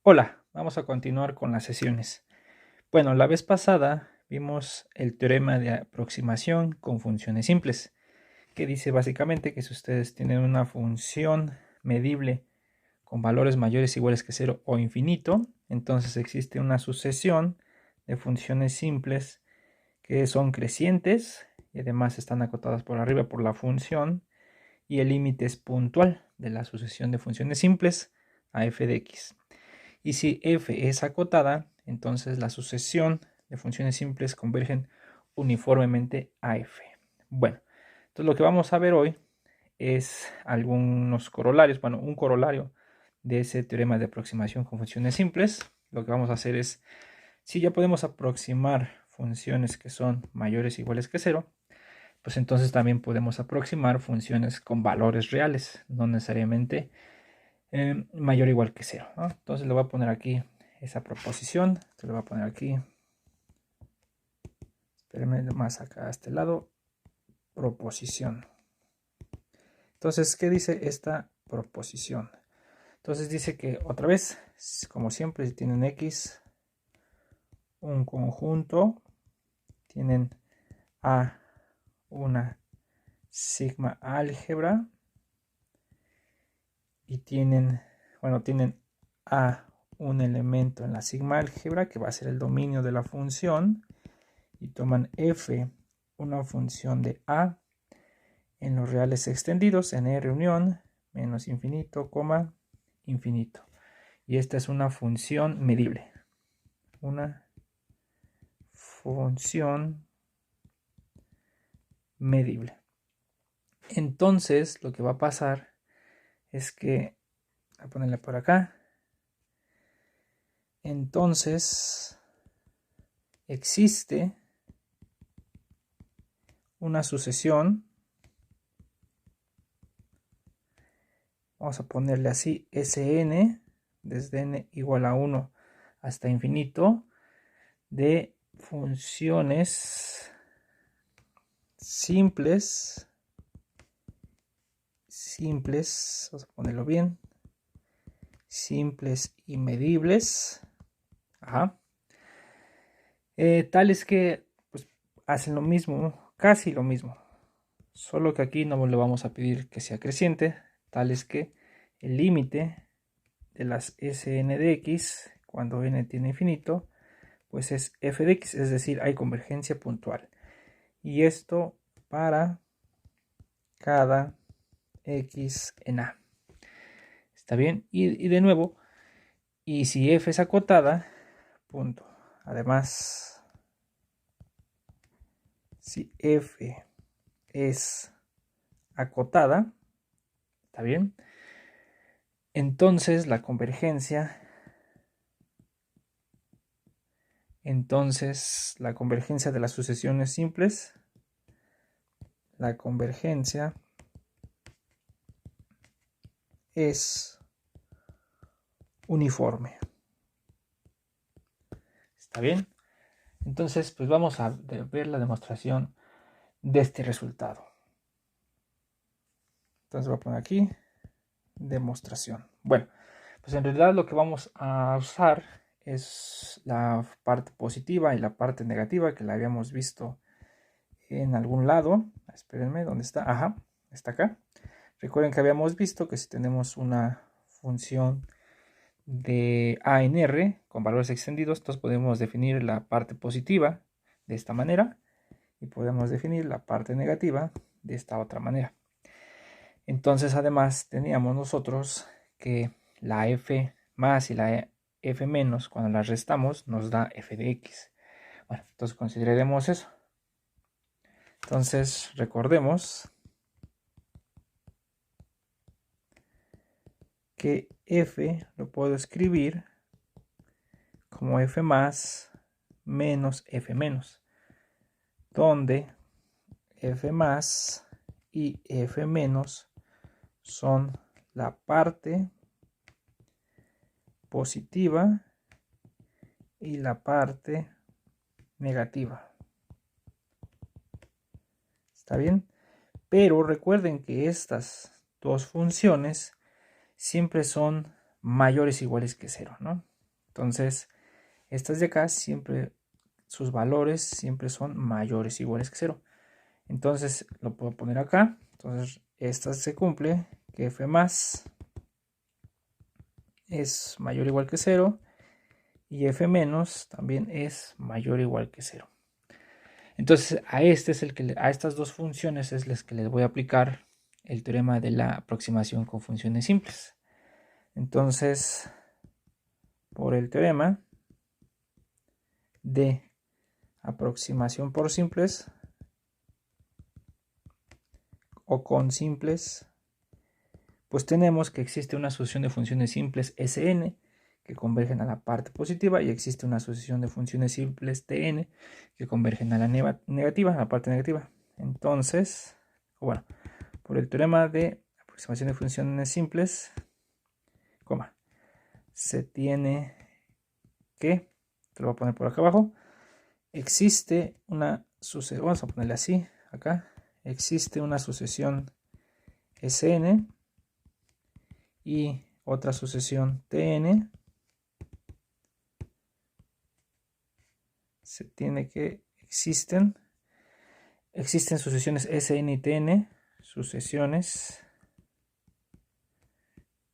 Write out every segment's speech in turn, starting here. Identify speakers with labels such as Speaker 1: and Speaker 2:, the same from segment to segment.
Speaker 1: Hola, vamos a continuar con las sesiones. Bueno, la vez pasada vimos el teorema de aproximación con funciones simples, que dice básicamente que si ustedes tienen una función medible con valores mayores o iguales que 0 o infinito, entonces existe una sucesión de funciones simples que son crecientes y además están acotadas por arriba por la función, y el límite es puntual de la sucesión de funciones simples a f de x. Y si f es acotada, entonces la sucesión de funciones simples convergen uniformemente a f. Bueno, entonces lo que vamos a ver hoy es algunos corolarios, bueno, un corolario de ese teorema de aproximación con funciones simples. Lo que vamos a hacer es, si ya podemos aproximar funciones que son mayores o iguales que 0, pues entonces también podemos aproximar funciones con valores reales, no necesariamente mayor o igual que 0, ¿no? Entonces le voy a poner aquí esa proposición, le voy a poner aquí, espérenme más acá a este lado, proposición. Entonces, ¿qué dice esta proposición? Entonces dice que otra vez, como siempre, si tienen X, un conjunto, tienen A una sigma álgebra y tienen A un elemento en la sigma álgebra que va a ser el dominio de la función, y toman f una función de A en los reales extendidos en R unión menos infinito, infinito. Y esta es una función medible. Una función medible. Entonces, lo que va a pasar es que, voy a ponerle por acá. Entonces, existe una sucesión. Vamos a ponerle así, Sn, desde n igual a 1 hasta infinito, de funciones simples, vamos a ponerlo bien, simples y medibles, tales que pues, hacen lo mismo, casi lo mismo, solo que aquí no le vamos a pedir que sea creciente, tales que el límite de las Sn de x, cuando n tiene infinito, pues es f de x, es decir, hay convergencia puntual. Y esto para cada x en A. ¿Está bien? Y de nuevo, y si f es acotada, punto. Además, si f es acotada, ¿está bien? Entonces la convergencia de las sucesiones simples, la convergencia es uniforme. ¿Está bien? Entonces, pues vamos a ver la demostración de este resultado. Entonces voy a poner aquí demostración. Bueno, pues en realidad lo que vamos a usar es la parte positiva y la parte negativa que la habíamos visto en algún lado. Espérenme, ¿dónde está? Ajá, está acá. Recuerden que habíamos visto que si tenemos una función de A en R con valores extendidos, entonces podemos definir la parte positiva de esta manera y podemos definir la parte negativa de esta otra manera. Entonces, además, teníamos nosotros que la f más y la f menos, cuando las restamos, nos da f de x. Bueno, entonces consideremos eso. Entonces, recordemos que f lo puedo escribir como f más menos f menos, donde f más y f menos son la parte positiva y la parte negativa. ¿Está bien? Pero recuerden que estas dos funciones siempre son mayores o iguales que 0, ¿no? Entonces, estas de acá siempre, sus valores siempre son mayores o iguales que 0. Entonces, lo puedo poner acá. Entonces, esta se cumple, que f más es mayor o igual que 0 y f menos también es mayor o igual que 0. Entonces, a estas dos funciones es las que les voy a aplicar el teorema de la aproximación con funciones simples. Entonces, por el teorema de aproximación por simples o con simples, pues tenemos que existe una asociación de funciones simples Sn que convergen a la parte positiva y existe una asociación de funciones simples Tn que convergen a la negativa, a la parte negativa. Entonces, bueno, por el teorema de aproximación de funciones simples, se tiene que, te lo voy a poner por acá abajo, existe una sucesión, vamos a ponerle así, acá, existe una sucesión Sn y otra sucesión Tn, se tiene que existen sucesiones Sn y Tn, sucesiones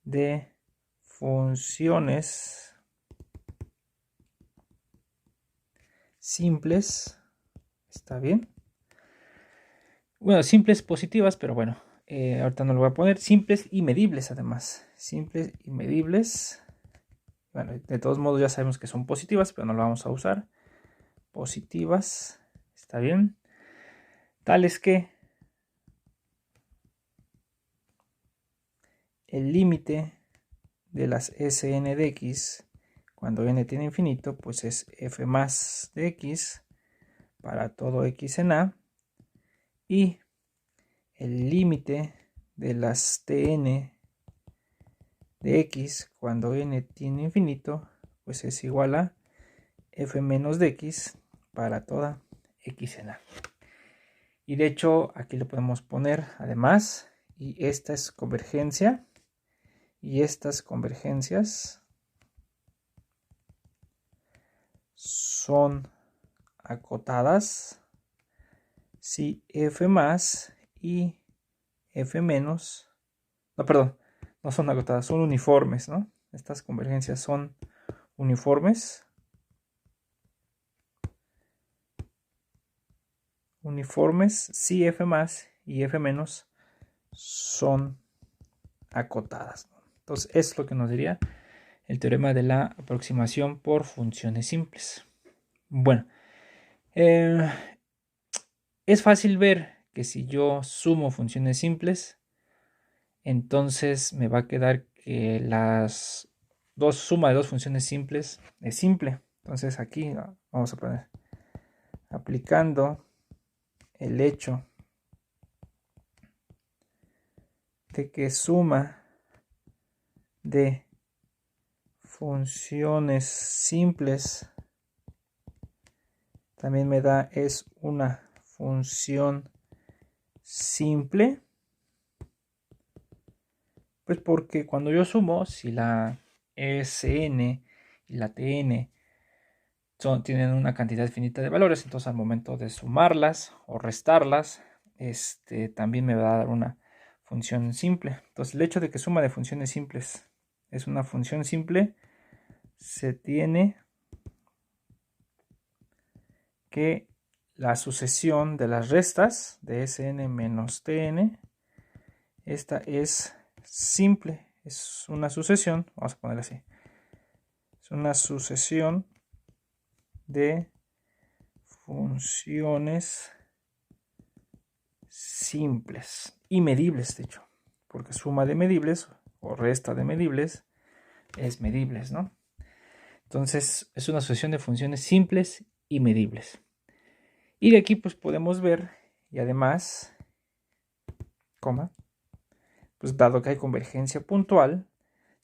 Speaker 1: de funciones simples, ¿está bien? Bueno, simples positivas, pero bueno, ahorita no lo voy a poner. Simples y medibles además. Simples y medibles. Bueno, de todos modos ya sabemos que son positivas, pero no lo vamos a usar. Positivas, ¿está bien? Tales que el límite de las Sn de x cuando n tiene infinito, pues es f más de x para todo x en a, y el límite de las Tn de x cuando n tiene infinito, pues es igual a f menos de x para toda x en a. Y de hecho aquí lo podemos poner además, y esta es convergencia, y estas convergencias son acotadas si f más y f menos, no, perdón, no son acotadas, son uniformes, ¿no? Estas convergencias son uniformes. Uniformes si f más y f menos son acotadas. Entonces, es lo que nos diría el teorema de la aproximación por funciones simples. Bueno, es fácil ver que si yo sumo funciones simples, entonces me va a quedar que suma de dos funciones simples es simple. Entonces aquí vamos a poner aplicando el hecho de que suma de funciones simples también me da es una función simple, pues porque cuando yo sumo, si la Sn y la Tn tienen una cantidad finita de valores, entonces al momento de sumarlas o restarlas, también me va a dar una función simple. Entonces el hecho de que suma de funciones simples es una función simple, se tiene que la sucesión de las restas de Sn menos Tn, esta es simple, es una sucesión, vamos a ponerla así, es una sucesión de funciones simples y medibles, de hecho, porque suma de medibles o resta de medibles es medibles, ¿no? Entonces es una sucesión de funciones simples y medibles. Y de aquí pues podemos ver, y además, pues dado que hay convergencia puntual,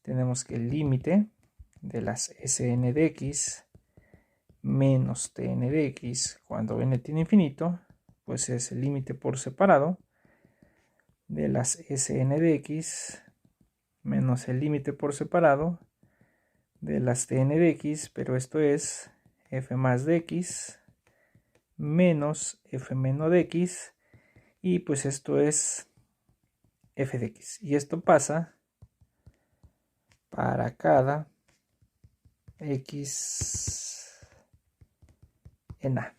Speaker 1: tenemos que el límite de las Sn de x menos Tn de x cuando n tiene infinito, pues es el límite por separado de las Sn de x menos el límite por separado de las Tn de x, pero esto es f más de x menos f menos de x, y pues esto es f de x, y esto pasa para cada x en a.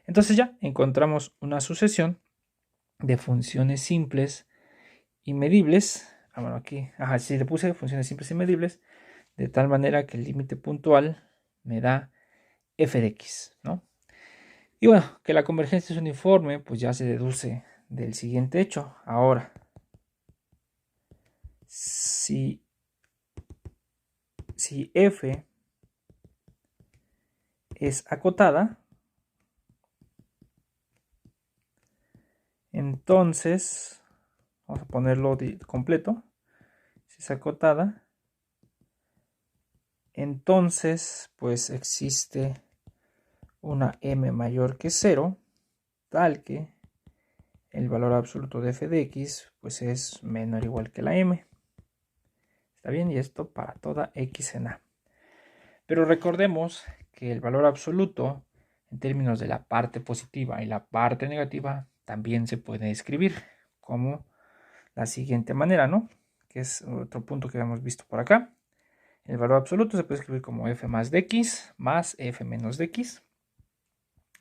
Speaker 1: Entonces ya encontramos una sucesión de funciones simples y medibles. Bueno, aquí, sí le puse funciones simples y medibles, de tal manera que el límite puntual me da f de x, ¿no? Y bueno, que la convergencia es uniforme, pues ya se deduce del siguiente hecho. Ahora, si f es acotada, entonces, vamos a ponerlo completo, si es acotada, entonces pues existe una m mayor que 0, tal que el valor absoluto de f de x pues es menor o igual que la m. ¿Está bien? Y esto para toda x en a. Pero recordemos que el valor absoluto en términos de la parte positiva y la parte negativa también se puede escribir como la siguiente manera, ¿no? Que es otro punto que hemos visto por acá. El valor absoluto se puede escribir como f más de x más f menos de x.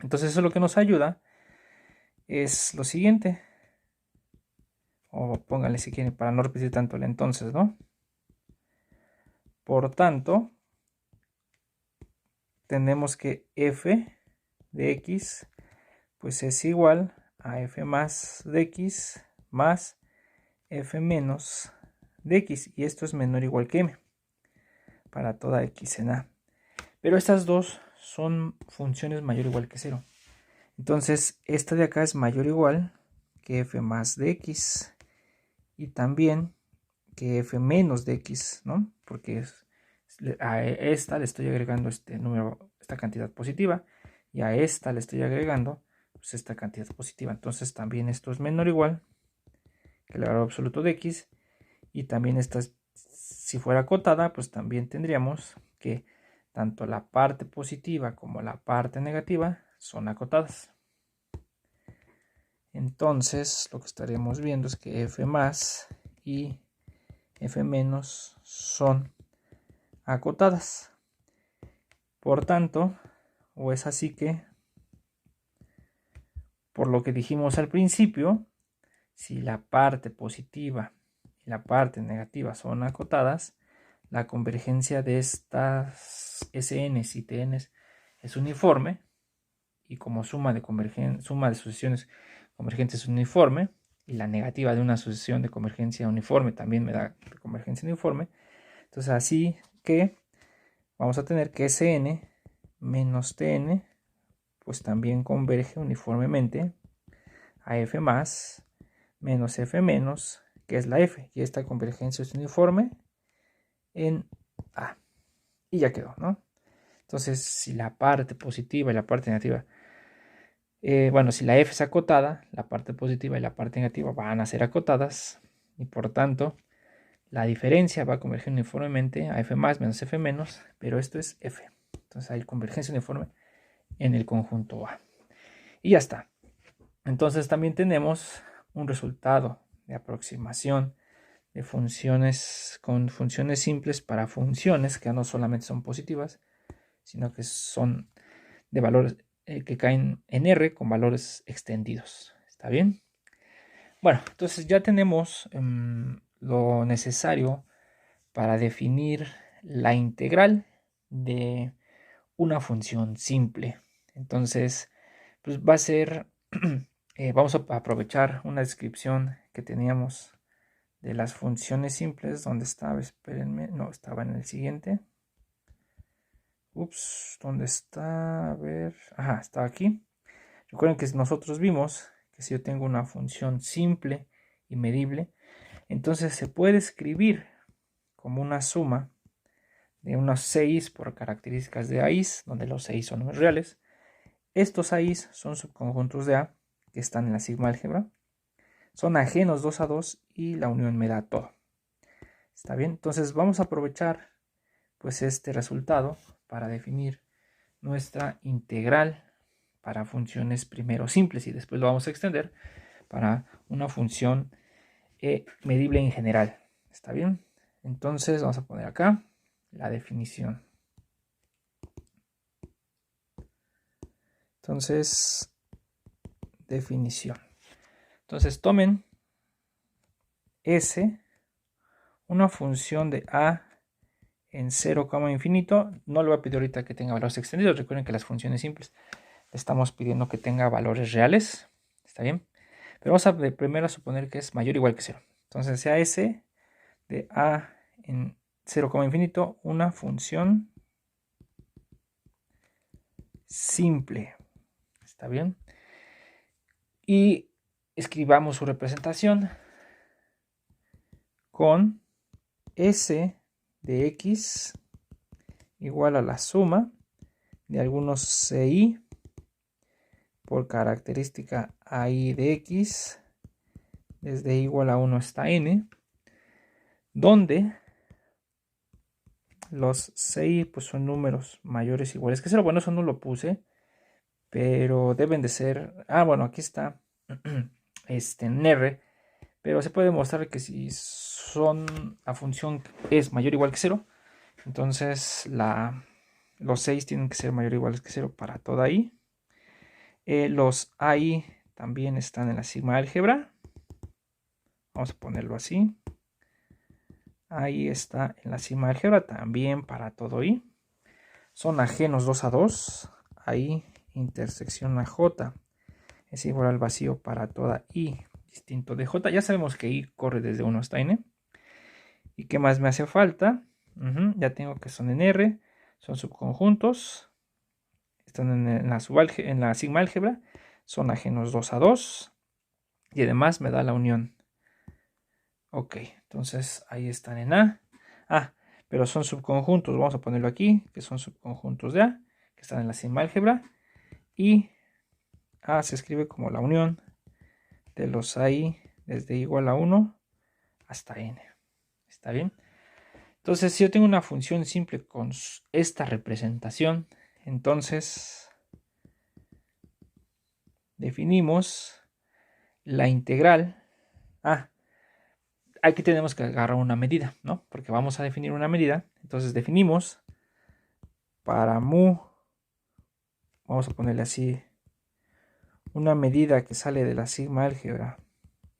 Speaker 1: Entonces eso lo que nos ayuda es lo siguiente. O pónganle si quieren para no repetir tanto el entonces, ¿no? Por tanto, tenemos que f de x pues es igual a f más de x más f menos de x, y esto es menor o igual que m para toda x en a. Pero estas dos son funciones mayor o igual que 0. Entonces esta de acá es mayor o igual que f más de x y también que f menos de x, ¿no? Porque a esta le estoy agregando este número, esta cantidad positiva, y a esta le estoy agregando pues esta cantidad positiva. Entonces también esto es menor o igual que el valor absoluto de x, y también esta, si fuera acotada, pues también tendríamos que tanto la parte positiva como la parte negativa son acotadas. Entonces lo que estaríamos viendo es que f más y f menos son acotadas. Por tanto, o es así que, por lo que dijimos al principio, si la parte positiva y la parte negativa son acotadas, la convergencia de estas SNs y TNs es uniforme, y como suma de sucesiones convergentes es uniforme, y la negativa de una sucesión de convergencia uniforme también me da convergencia uniforme, entonces así que vamos a tener que Sn menos Tn pues también converge uniformemente a f más menos f menos, que es la f, y esta convergencia es uniforme en a, y ya quedó, ¿no? Entonces si la parte positiva y la parte negativa, bueno, si la f es acotada, la parte positiva y la parte negativa van a ser acotadas, y por tanto la diferencia va a converger uniformemente a f más menos f menos, pero esto es f. Entonces hay convergencia uniforme en el conjunto A. Y ya está. Entonces también tenemos un resultado de aproximación de funciones con funciones simples para funciones que no solamente son positivas, sino que son de valores que caen en R con valores extendidos. ¿Está bien? Bueno, entonces ya tenemos lo necesario para definir la integral de una función simple. Entonces, pues va a ser, vamos a aprovechar una descripción que teníamos de las funciones simples. ¿Dónde estaba? Espérenme, no, estaba en el siguiente. Ups, ¿dónde está? A ver, ajá, estaba aquí. Recuerden que nosotros vimos que si yo tengo una función simple y medible, entonces se puede escribir como una suma de unos 6 por características de AIs, donde los 6 son números reales. Estos AIs son subconjuntos de A que están en la sigma álgebra. Son ajenos 2 a 2 y la unión me da todo. ¿Está bien? Entonces vamos a aprovechar pues este resultado para definir nuestra integral para funciones primero simples y después lo vamos a extender para una función medible en general. ¿Está bien? Entonces vamos a poner acá la definición. Entonces, definición. Entonces tomen S, una función de A en 0, infinito. No le voy a pedir ahorita que tenga valores extendidos. Recuerden que las funciones simples le estamos pidiendo que tenga valores reales. ¿Está bien? Pero vamos a primero suponer que es mayor o igual que 0. Entonces sea S de A en 0, infinito una función simple. ¿Está bien? Y escribamos su representación con S de X igual a la suma de algunos CI por característica AI de X desde igual a 1 hasta N, donde los CI pues son números mayores o iguales que 0. Bueno, eso no lo puse, pero deben de ser... bueno, aquí está en R, pero se puede mostrar que si la función es mayor o igual que 0, entonces los 6 tienen que ser mayor o iguales que 0 para toda I. Los AI también están en la sigma álgebra. Vamos a ponerlo así. Ahí está en la sigma álgebra también para todo I. Son ajenos 2 a 2. Ahí intersección a J es igual al vacío para toda I distinto de J. Ya sabemos que I corre desde 1 hasta N. ¿Y qué más me hace falta? Ya tengo que son en R. Son subconjuntos. Están en la sigma álgebra. Son ajenos 2 a 2. Y además me da la unión. Ok, entonces ahí están en A. Pero son subconjuntos. Vamos a ponerlo aquí, que son subconjuntos de A, que están en la sigma álgebra. Y A se escribe como la unión de los AI desde igual a 1 hasta N. ¿Está bien? Entonces, si yo tengo una función simple con esta representación, entonces definimos la integral. Aquí tenemos que agarrar una medida, ¿no? Porque vamos a definir una medida. Entonces definimos para mu, vamos a ponerle así, una medida que sale de la sigma álgebra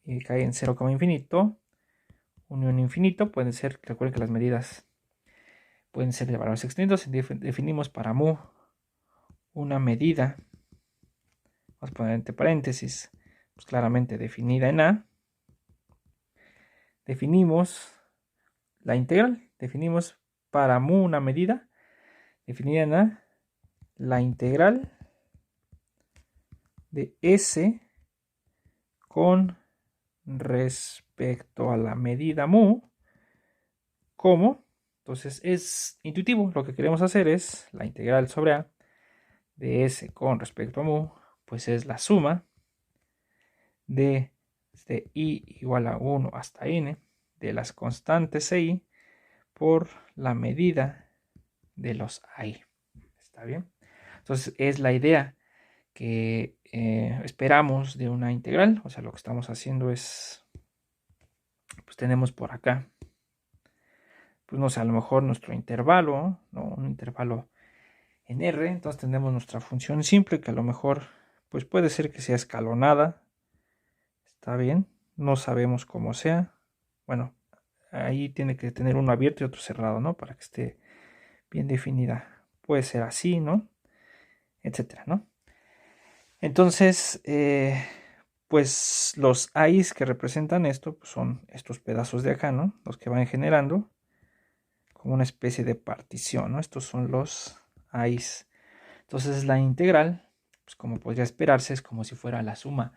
Speaker 1: y cae en 0, infinito, unión infinito, pueden ser, recuerden que las medidas pueden ser de valores extendidos. Definimos para mu una medida, vamos a poner entre paréntesis, pues claramente definida en A. Definimos la integral, definimos para mu una medida definida en A, la integral de S con respecto a la medida mu como, entonces es intuitivo, lo que queremos hacer es la integral sobre A de S con respecto a mu, pues es la suma de I igual a 1 hasta N de las constantes CI por la medida de los AI. ¿Está bien? Entonces es la idea que esperamos de una integral. O sea, lo que estamos haciendo es, pues tenemos por acá, pues no sé, a lo mejor nuestro intervalo, ¿no? Un intervalo en R. Entonces tenemos nuestra función simple que a lo mejor, pues puede ser que sea escalonada. Está bien, no sabemos cómo sea. Bueno, ahí tiene que tener uno abierto y otro cerrado, ¿no? Para que esté bien definida. Puede ser así, ¿no? Etcétera, ¿no? Entonces, pues los AIs que representan esto pues son estos pedazos de acá, ¿no? Los que van generando como una especie de partición, ¿no? Estos son los AIs. Entonces la integral, pues como podría esperarse, es como si fuera la suma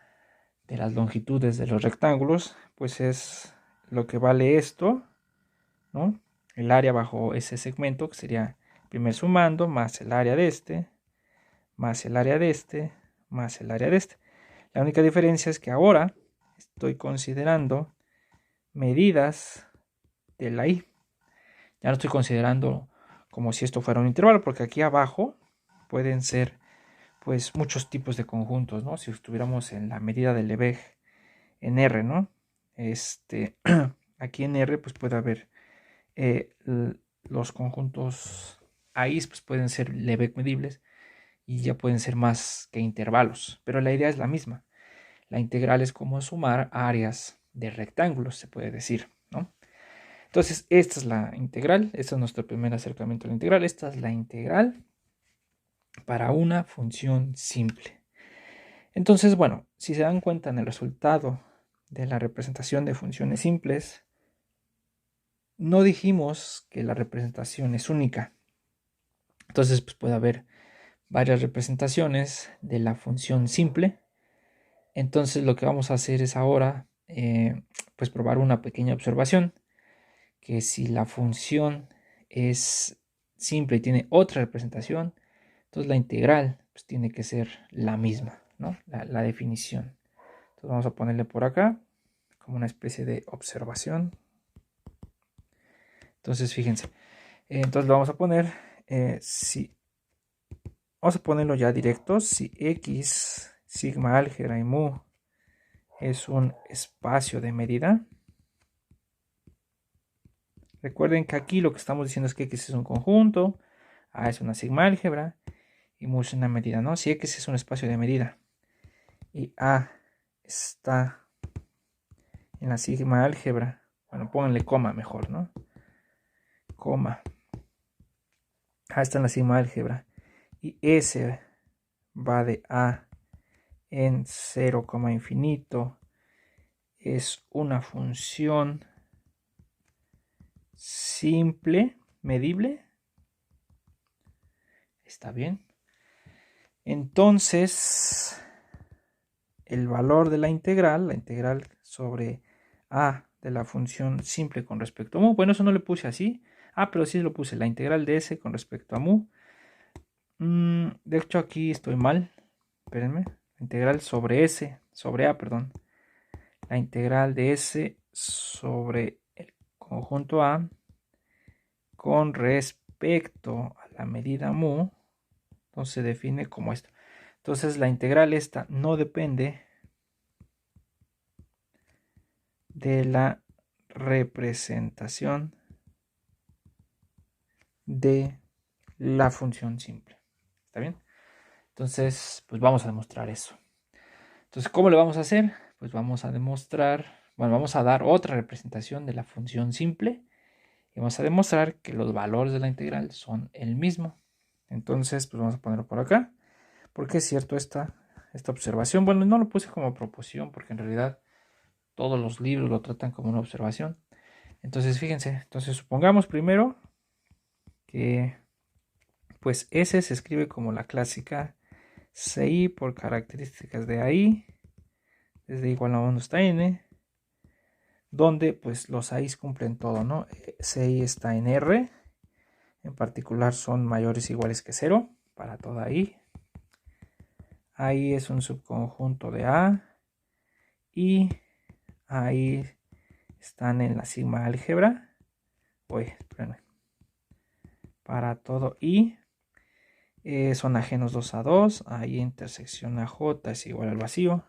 Speaker 1: de las longitudes de los rectángulos, pues es lo que vale esto, ¿no? El área bajo ese segmento, que sería primer sumando, más el área de este, más el área de este, más el área de este. La única diferencia es que ahora estoy considerando medidas de la I. Ya no estoy considerando como si esto fuera un intervalo, porque aquí abajo pueden ser pues muchos tipos de conjuntos, ¿no? Si estuviéramos en la medida del Lebesgue en R, ¿no? Aquí en R pues puede haber los conjuntos ahí pues pueden ser Lebesgue medibles y ya pueden ser más que intervalos, pero la idea es la misma. La integral es como sumar áreas de rectángulos, se puede decir, ¿no? Entonces, esta es la integral, este es nuestro primer acercamiento a la integral, esta es la integral para una función simple. Entonces, bueno, si se dan cuenta en el resultado de la representación de funciones simples, no dijimos que la representación es única. Entonces, pues puede haber varias representaciones de la función simple. Entonces, lo que vamos a hacer es ahora, pues probar una pequeña observación, que si la función es simple y tiene otra representación, entonces la integral pues tiene que ser la misma, ¿no? La definición. Entonces vamos a ponerle por acá como una especie de observación. Entonces fíjense, entonces lo vamos a poner, vamos a ponerlo ya directo, si X, sigma álgebra y mu es un espacio de medida. Recuerden que aquí lo que estamos diciendo es que X es un conjunto, A es una sigma álgebra y mu es una medida, ¿no? Si X es un espacio de medida y A está en la sigma álgebra, bueno, pónganle coma mejor, ¿no? Coma. A está en la sigma álgebra y S va de A en 0, infinito, es una función simple, medible. ¿Está bien? Entonces, el valor de la integral sobre A de la función simple con respecto a mu, bueno, eso no le puse así, pero sí lo puse, la integral de S con respecto a mu. De hecho aquí estoy mal, espérenme, la integral sobre S, sobre A, perdón, la integral de S sobre el conjunto A con respecto a la medida mu, entonces se define como esto. Entonces la integral esta no depende de la representación de la función simple. ¿Está bien? Entonces, pues vamos a demostrar eso. Entonces, ¿cómo lo vamos a hacer? Pues vamos a demostrar, bueno, vamos a dar otra representación de la función simple y vamos a demostrar que los valores de la integral son el mismo. Entonces, pues vamos a ponerlo por acá, porque es cierto esta observación. Bueno, no lo puse como proposición porque en realidad todos los libros lo tratan como una observación. Entonces, fíjense, entonces supongamos primero que pues S se escribe como la clásica CI por características de AI, desde igual a 1 hasta N, donde pues los AIs cumplen todo, ¿no? CI está en R, en particular son mayores o iguales que 0 para toda AI. AI es un subconjunto de A y AI están en la sigma álgebra. Espérenme. Para todo I son ajenos 2 a 2, ahí intersección a J es igual al vacío,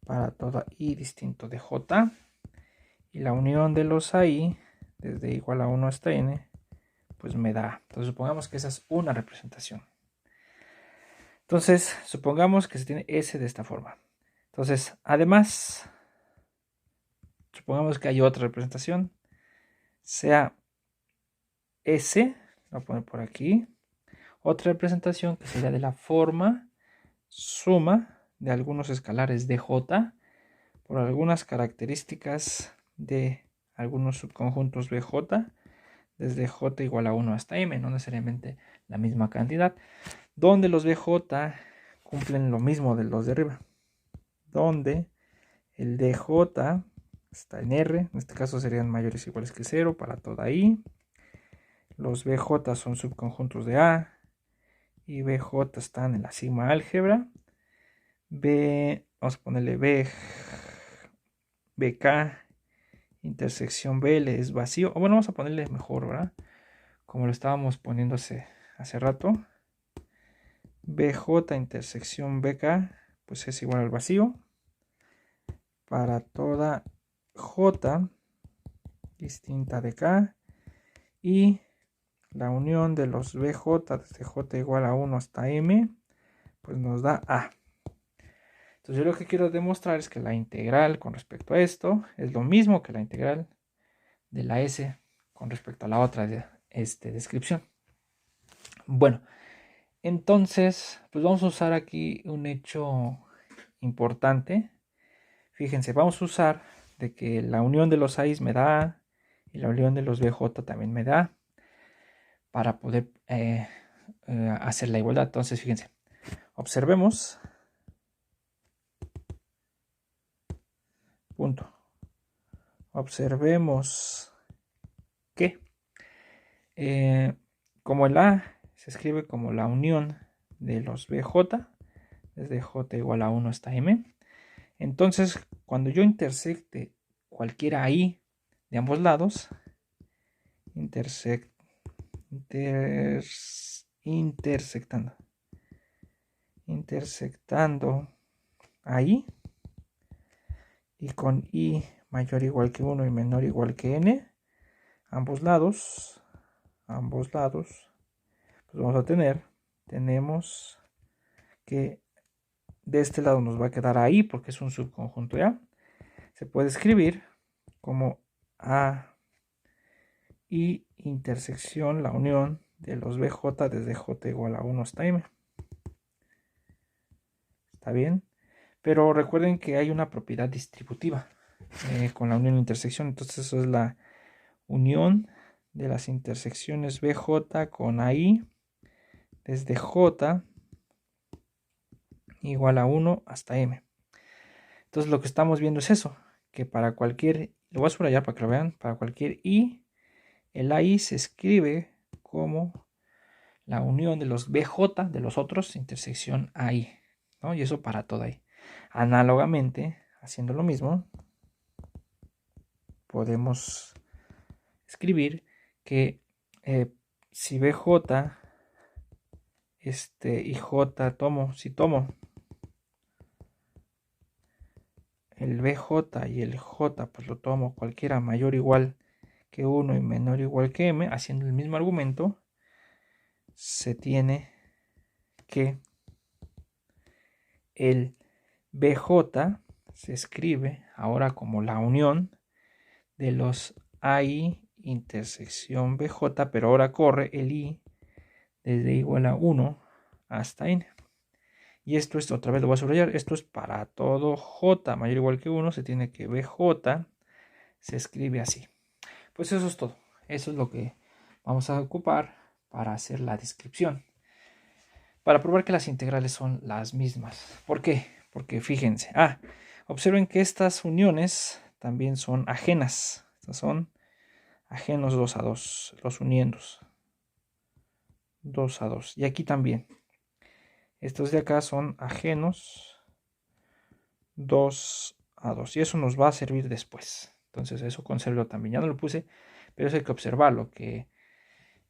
Speaker 1: para todo I distinto de J, y la unión de los AI desde igual a 1 hasta N, pues me da, entonces supongamos que esa es una representación. Entonces, supongamos que se tiene S de esta forma. Entonces, además, supongamos que hay otra representación, sea S, lo voy a poner por aquí, otra representación que sería de la forma suma de algunos escalares de J por algunas características de algunos subconjuntos BJ desde J igual a 1 hasta M, no necesariamente la misma cantidad, donde los BJ cumplen lo mismo de los de arriba, donde el DJ está en R, en este caso serían mayores o iguales que 0 para toda I, los BJ son subconjuntos de A, y BJ están en la sigma álgebra. Vamos a ponerle BK intersección BL es vacío. Bueno, vamos a ponerle mejor, ¿verdad? como lo estábamos poniendo hace rato, BJ intersección BK, pues es igual al vacío para toda J distinta de K, y la unión de los BJ desde J igual a 1 hasta M, pues nos da A. Entonces yo lo que quiero demostrar es que la integral con respecto a esto es lo mismo que la integral de la S con respecto a la otra descripción. Bueno, entonces pues vamos a usar aquí un hecho importante. Fíjense, vamos a usar de que la unión de los A's me da A y la unión de los BJ también me da A para poder hacer la igualdad. Entonces fíjense, observemos. Punto. Observemos que como el A se escribe como la unión de los BJ, desde J igual a 1 hasta M, entonces cuando yo intersecte cualquiera ahí de ambos lados, intersectando ahí, y con I mayor o igual que 1 y menor o igual que N, ambos lados, pues vamos a tenemos que de este lado nos va a quedar ahí porque es un subconjunto A. Se puede escribir como A y intersección, la unión de los BJ desde J igual a 1 hasta M. ¿Está bien? Pero recuerden que hay una propiedad distributiva con la unión e intersección. Entonces eso es la unión de las intersecciones BJ con AI desde J igual a 1 hasta M. Entonces lo que estamos viendo es eso, que para cualquier, lo voy a subrayar para que lo vean, para cualquier I, el AI se escribe como la unión de los BJ de los otros, intersección AI, ¿no? Y eso para toda I. Análogamente, haciendo lo mismo, podemos escribir que si BJ y J si tomo el BJ y el J, pues lo tomo cualquiera mayor o igual que 1 y menor o igual que M, haciendo el mismo argumento, se tiene que el BJ se escribe ahora como la unión de los AI intersección BJ, pero ahora corre el I desde igual a 1 hasta N. Y esto es, otra vez lo voy a subrayar, esto es para todo J mayor o igual que 1, se tiene que BJ se escribe así. Pues eso es todo. Eso es lo que vamos a ocupar para hacer la descripción. Para probar que las integrales son las mismas. ¿Por qué? Porque fíjense. Observen que estas uniones también son ajenas. Estas son ajenos 2 a 2. Los uniendos. 2 a 2. Y aquí también. Estos de acá son ajenos 2 a 2. Y eso nos va a servir después. Entonces eso conservo también. Ya no lo puse, pero eso hay que observarlo. Que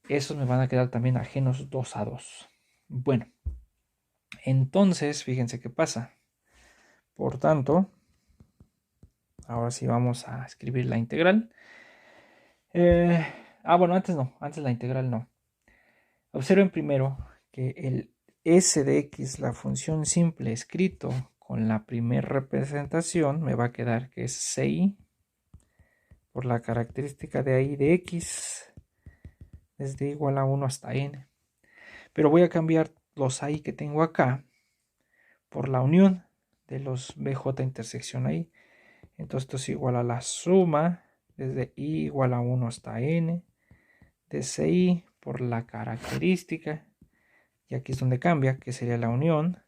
Speaker 1: esos me van a quedar también ajenos 2 a 2. Bueno. Entonces, fíjense qué pasa. Por tanto, ahora sí vamos a escribir la integral. Bueno, antes la integral no. Observen primero que el s de x, la función simple escrito con la primera representación, me va a quedar que es ci por la característica de ahí de x desde igual a 1 hasta n. Pero voy a cambiar los i que tengo acá por la unión de los bj intersección ahí. Entonces esto es igual a la suma desde i igual a 1 hasta n de ci por la característica, y aquí es donde cambia, que sería la unión.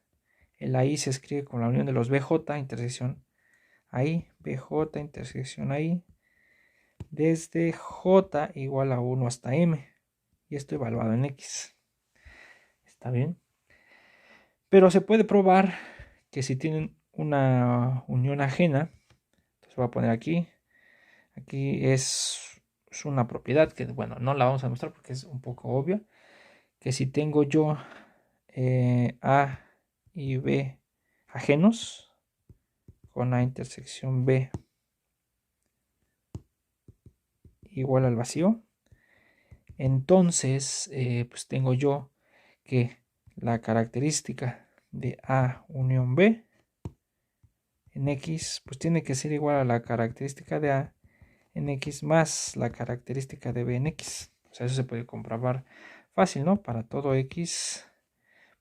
Speaker 1: El AI se escribe con la unión de los BJ intersección ahí, BJ intersección ahí, desde J igual a 1 hasta M, y esto evaluado en X. ¿Está bien? Pero se puede probar que si tienen una unión ajena, entonces voy a poner aquí es pues, una propiedad que, bueno, no la vamos a mostrar porque es un poco obvia, que si tengo yo A y B ajenos con A intersección B igual al vacío, entonces pues tengo yo que la característica de A unión B en X pues tiene que ser igual a la característica de A en X más la característica de B en X. O sea, eso se puede comprobar fácil, ¿no? Para todo X,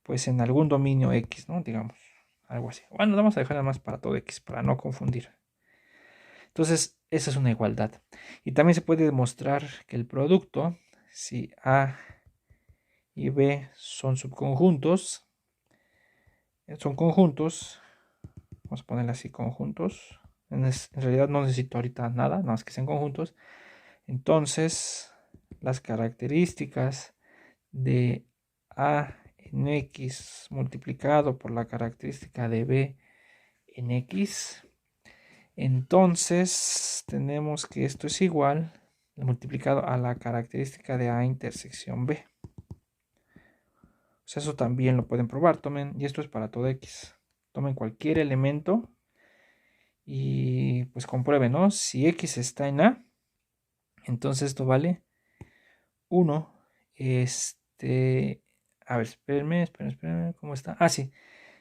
Speaker 1: pues en algún dominio X, ¿no? Digamos, algo así. Bueno, vamos a dejar nada más para todo X, para no confundir. Entonces, esa es una igualdad. Y también se puede demostrar que el producto, si A y B son subconjuntos, son conjuntos, vamos a ponerle así, conjuntos. En realidad no necesito ahorita nada, nada más que sean conjuntos. Entonces, las características de A en X multiplicado por la característica de B en X, entonces tenemos que esto es igual multiplicado a la característica de A intersección B. O sea, eso también lo pueden probar. Tomen, y esto es para todo X. Tomen cualquier elemento y pues comprueben, ¿no? Si X está en A, entonces esto vale 1. A ver, espérenme, ¿cómo está? Ah, sí.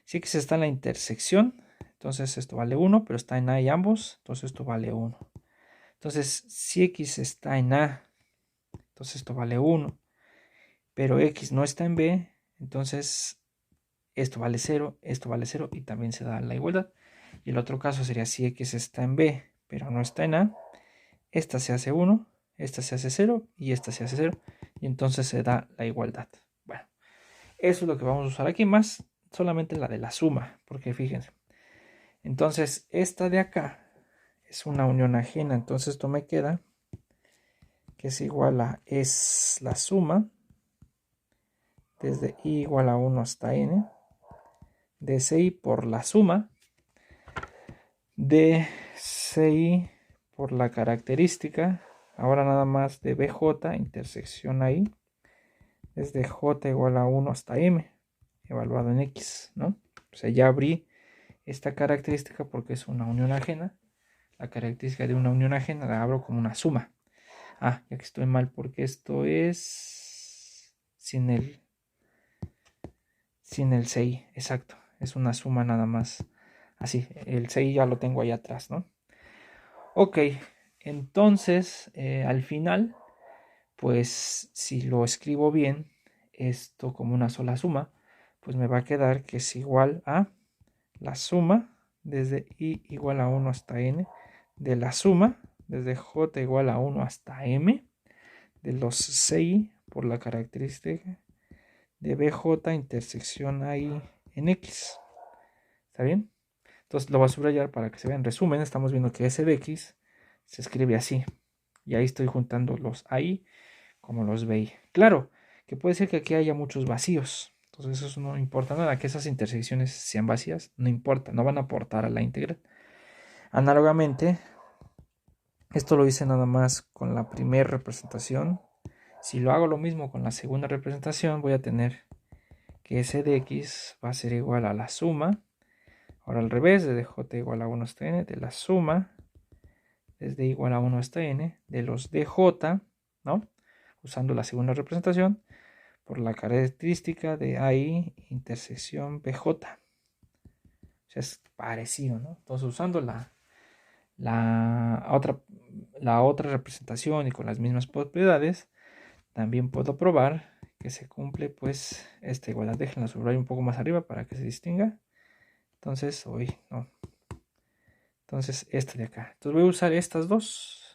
Speaker 1: Si X está en la intersección, entonces esto vale 1, pero está en A y ambos, entonces esto vale 1. Entonces, si X está en A, entonces esto vale 1, pero X no está en B, entonces esto vale 0 y también se da la igualdad. Y el otro caso sería si X está en B, pero no está en A, esta se hace 1, esta se hace 0 y esta se hace 0, y entonces se da la igualdad. Bueno, eso es lo que vamos a usar aquí, más solamente la de la suma, porque fíjense. Entonces, esta de acá es una unión ajena, entonces esto me queda que es igual a es la suma desde i igual a 1 hasta n de ci por la suma de ci por la característica, ahora nada más de bj intersección ahí, desde j igual a 1 hasta m, evaluado en x, ¿no? O sea, ya abrí esta característica porque es una unión ajena. La característica de una unión ajena la abro como una suma. Ah, ya que estoy mal porque esto es sin el CI, exacto. Es una suma nada más. Así, el CI ya lo tengo ahí atrás, ¿no? Ok, entonces al final, pues si lo escribo bien, esto como una sola suma, pues me va a quedar que es igual a la suma desde i igual a 1 hasta n de la suma desde j igual a 1 hasta m de los CI por la característica de BJ intersección AI en X. ¿Está bien? Entonces lo voy a subrayar para que se vea. En resumen, estamos viendo que S de X se escribe así. Y ahí estoy juntando los AI como los BI. Claro, que puede ser que aquí haya muchos vacíos. Entonces eso no importa nada. Que esas intersecciones sean vacías, no importa. No van a aportar a la integral. Análogamente, esto lo hice nada más con la primera representación. Si lo hago lo mismo con la segunda representación, voy a tener que S de X va a ser igual a la suma, ahora al revés, desde J igual a 1 hasta N, de la suma, desde igual a 1 hasta N, de los DJ, ¿no? Usando la segunda representación, por la característica de AI intersección BJ. O sea, es parecido, ¿no? Entonces, usando la otra representación y con las mismas propiedades, también puedo probar que se cumple pues esta igualdad. Déjenla subrayar un poco más arriba para que se distinga. Entonces, no. Entonces, esta de acá. Entonces voy a usar estas dos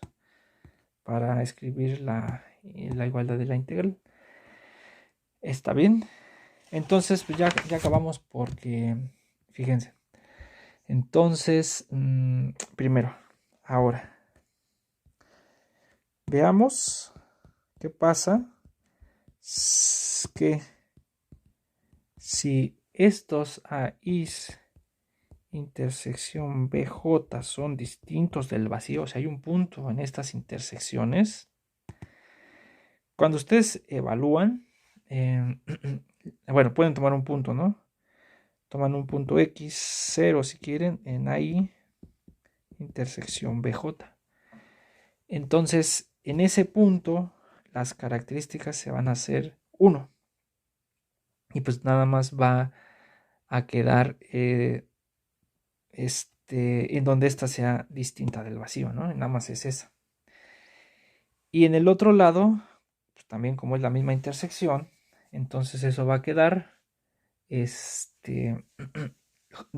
Speaker 1: para escribir la igualdad de la integral. ¿Está bien? Entonces, pues ya acabamos porque, fíjense. Entonces, primero, ahora, veamos qué pasa que si estos AIs intersección BJ son distintos del vacío, o sea, hay un punto en estas intersecciones, Cuando ustedes evalúan, bueno, pueden tomar un punto, ¿no? Toman un punto X, 0 si quieren, en AI intersección BJ. Entonces, en ese punto, las características se van a hacer 1. Y pues nada más va a quedar en donde esta sea distinta del vacío, ¿no? Nada más es esa. Y en el otro lado, pues también como es la misma intersección, entonces eso va a quedar el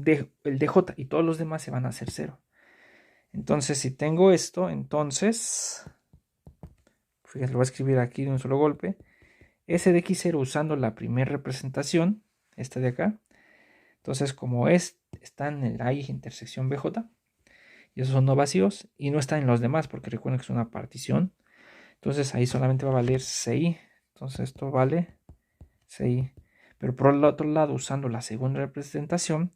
Speaker 1: DJ y todos los demás se van a hacer 0. Entonces, si tengo esto, entonces, fíjense, lo voy a escribir aquí de un solo golpe. S de X0 usando la primera representación, esta de acá. Entonces, como están en la I intersección BJ, y esos son no vacíos, y no están en los demás, porque recuerden que es una partición. Entonces, ahí solamente va a valer CI. Entonces, esto vale CI. Pero por el otro lado, usando la segunda representación,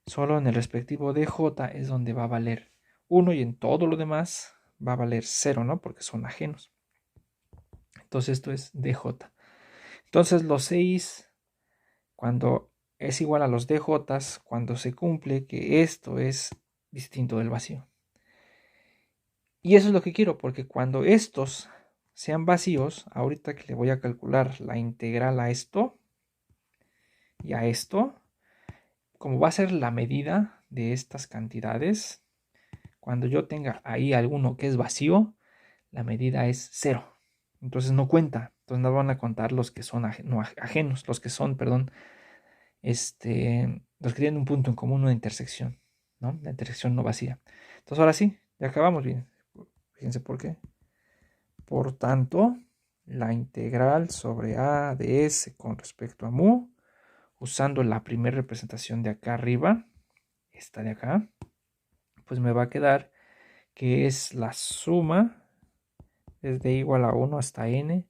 Speaker 1: solo en el respectivo DJ es donde va a valer 1 y en todo lo demás va a valer 0, ¿no? Porque son ajenos. Entonces esto es DJ. Entonces los 6, cuando es igual a los DJs, cuando se cumple que esto es distinto del vacío. Y eso es lo que quiero, porque cuando estos sean vacíos, ahorita que le voy a calcular la integral a esto y a esto, como va a ser la medida de estas cantidades, cuando yo tenga ahí alguno que es vacío, la medida es 0. Entonces no cuenta. Entonces no van a contar los que son ajenos, los que son, perdón, los que tienen un punto en común, una intersección, ¿no? La intersección no vacía. Entonces ahora sí, ya acabamos bien. Fíjense por qué. Por tanto, la integral sobre a de s con respecto a mu, usando la primera representación de acá arriba, esta de acá, pues me va a quedar que es la suma desde igual a 1 hasta n,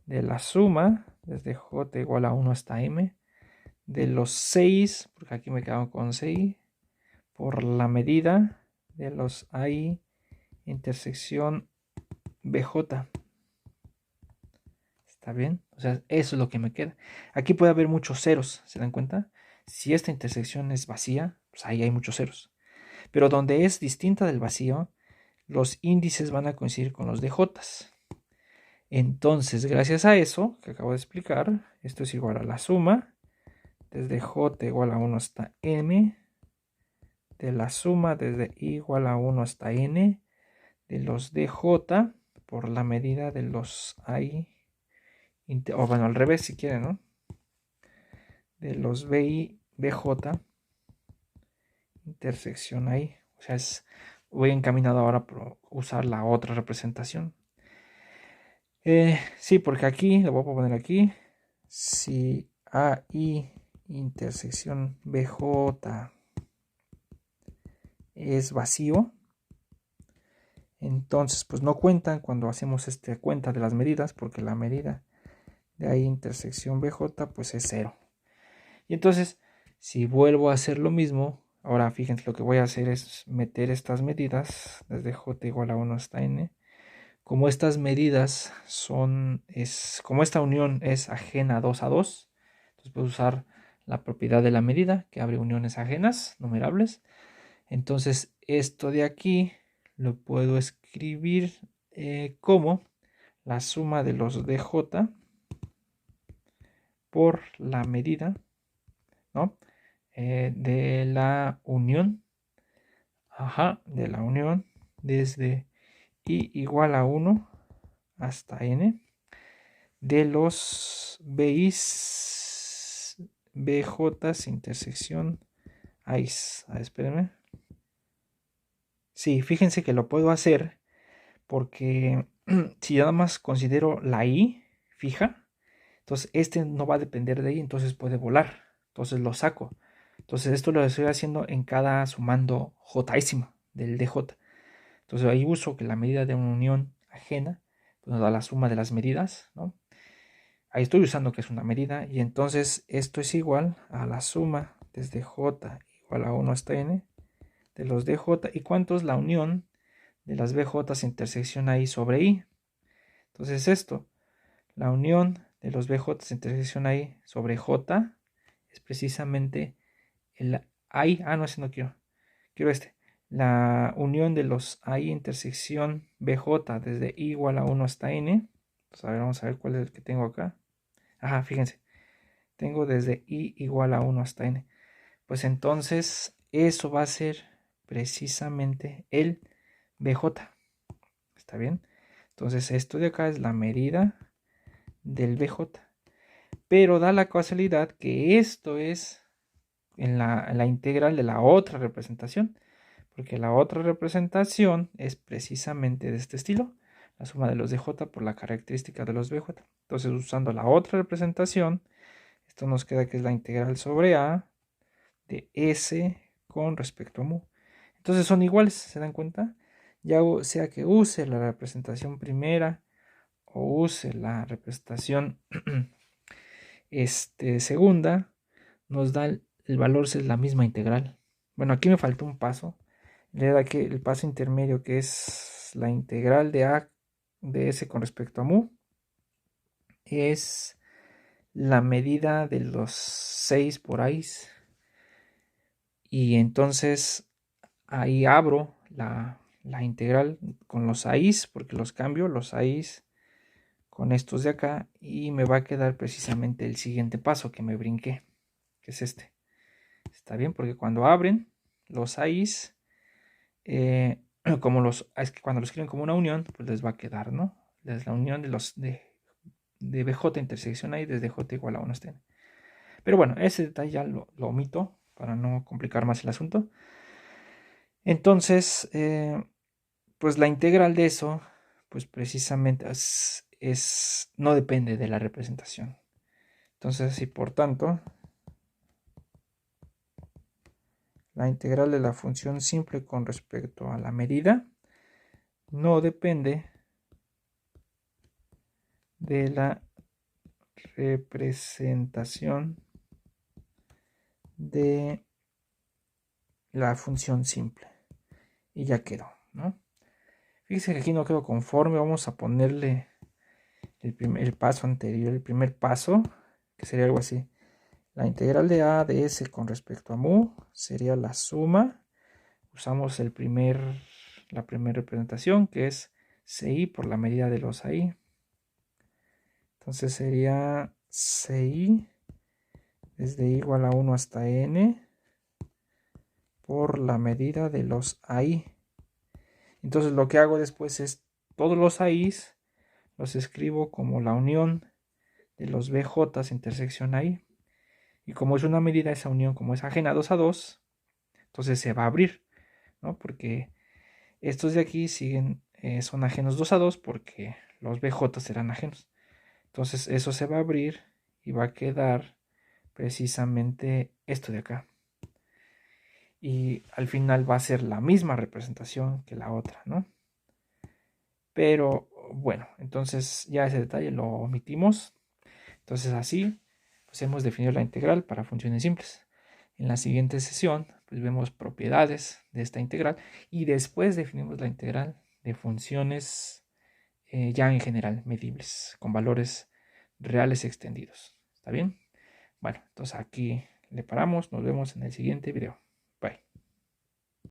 Speaker 1: de la suma desde j igual a 1 hasta m, de los 6, porque aquí me quedo con 6, por la medida de los AI intersección BJ. ¿Está bien? O sea, eso es lo que me queda. Aquí puede haber muchos ceros, ¿se dan cuenta? Si esta intersección es vacía, pues ahí hay muchos ceros. Pero donde es distinta del vacío, los índices van a coincidir con los DJs. Entonces, gracias a eso que acabo de explicar, esto es igual a la suma desde j igual a 1 hasta m, de la suma desde i igual a 1 hasta n, de los dj por la medida de los i, o bueno, al revés si quieren, ¿no? De los bi, bj, intersección i. O sea, voy encaminado ahora por usar la otra representación. Sí, porque aquí, lo voy a poner aquí, si AI intersección BJ es vacío, entonces pues no cuentan cuando hacemos esta cuenta de las medidas, porque la medida de AI intersección BJ pues es 0. Y entonces, si vuelvo a hacer lo mismo, ahora fíjense, lo que voy a hacer es meter estas medidas desde J igual a 1 hasta N. Como estas medidas como esta unión es ajena 2 a 2, entonces puedo usar la propiedad de la medida que abre uniones ajenas, numerables. Entonces esto de aquí lo puedo escribir como la suma de los DJ por la medida, ¿no? De la unión, de la unión desde i igual a 1 hasta n de los BIs, BJs intersección AIS. Espérenme. Sí, fíjense que lo puedo hacer porque si yo nada más considero la I fija, entonces este no va a depender de I, entonces puede volar. Entonces lo saco. Entonces esto lo estoy haciendo en cada sumando jésimo del DJ. Entonces ahí uso que la medida de una unión ajena pues nos da la suma de las medidas, ¿no? Ahí estoy usando que es una medida y entonces esto es igual a la suma desde j igual a 1 hasta n de los dj. ¿Y cuánto es la unión de las bj's intersección i sobre i? Entonces esto, La unión de los BJ intersección ahí sobre J es precisamente el ahí. No, ese no quiero. Quiero este. La unión de los ahí intersección BJ desde I igual a 1 hasta N. Pues a ver, vamos a ver cuál es el que tengo acá. Ajá, fíjense. Tengo desde I igual a 1 hasta N. Pues entonces eso va a ser precisamente el BJ. ¿Está bien? Entonces esto de acá es la medida del BJ. Pero da la casualidad que esto es en la integral de la otra representación. Porque la otra representación es precisamente de este estilo. La suma de los DJ por la característica de los BJ. Entonces usando la otra representación, esto nos queda que es la integral sobre A de S con respecto a mu. Entonces son iguales, ¿se dan cuenta? Ya sea que use la representación primera o use la representación segunda, nos da el valor, es la misma integral. Bueno, aquí me faltó un paso. Le da que el paso intermedio, que es la integral de A de S con respecto a mu, es la medida de los 6 por ahí. Y entonces ahí abro la integral con los AIs, porque los cambio, los AIs con estos de acá, y me va a quedar precisamente el siguiente paso que me brinqué, que es este. Está bien, porque cuando abren los AIs, como es que cuando lo escriben como una unión, pues les va a quedar, ¿no? Es la unión de los de BJ intersección AI desde J igual a 1 hasta N. Pero bueno, ese detalle ya lo omito para no complicar más el asunto. Entonces, pues la integral de eso, pues precisamente no depende de la representación. Entonces, y por tanto, la integral de la función simple con respecto a la medida no depende de la representación de la función simple. Y ya quedó, ¿no? Fíjense que aquí no quedo conforme. Vamos a ponerle el paso anterior, el primer paso, que sería algo así. La integral de A de S con respecto a mu sería la suma. Usamos la primera representación, que es CI por la medida de los AI. Entonces sería CI desde I igual a 1 hasta N por la medida de los AI. Entonces lo que hago después es todos los AIs los escribo como la unión de los BJ intersección AI. Y como es una medida, esa unión como es ajena 2 a 2, entonces se va a abrir, ¿no? Porque estos de aquí siguen, son ajenos 2 a 2 porque los BJ serán ajenos. Entonces eso se va a abrir y va a quedar precisamente esto de acá. Y al final va a ser la misma representación que la otra, ¿no? Pero bueno, entonces ya ese detalle lo omitimos. Entonces así, pues hemos definido la integral para funciones simples. En la siguiente sesión, pues vemos propiedades de esta integral y después definimos la integral de funciones ya en general medibles, con valores reales extendidos. ¿Está bien? Bueno, entonces aquí le paramos. Nos vemos en el siguiente video.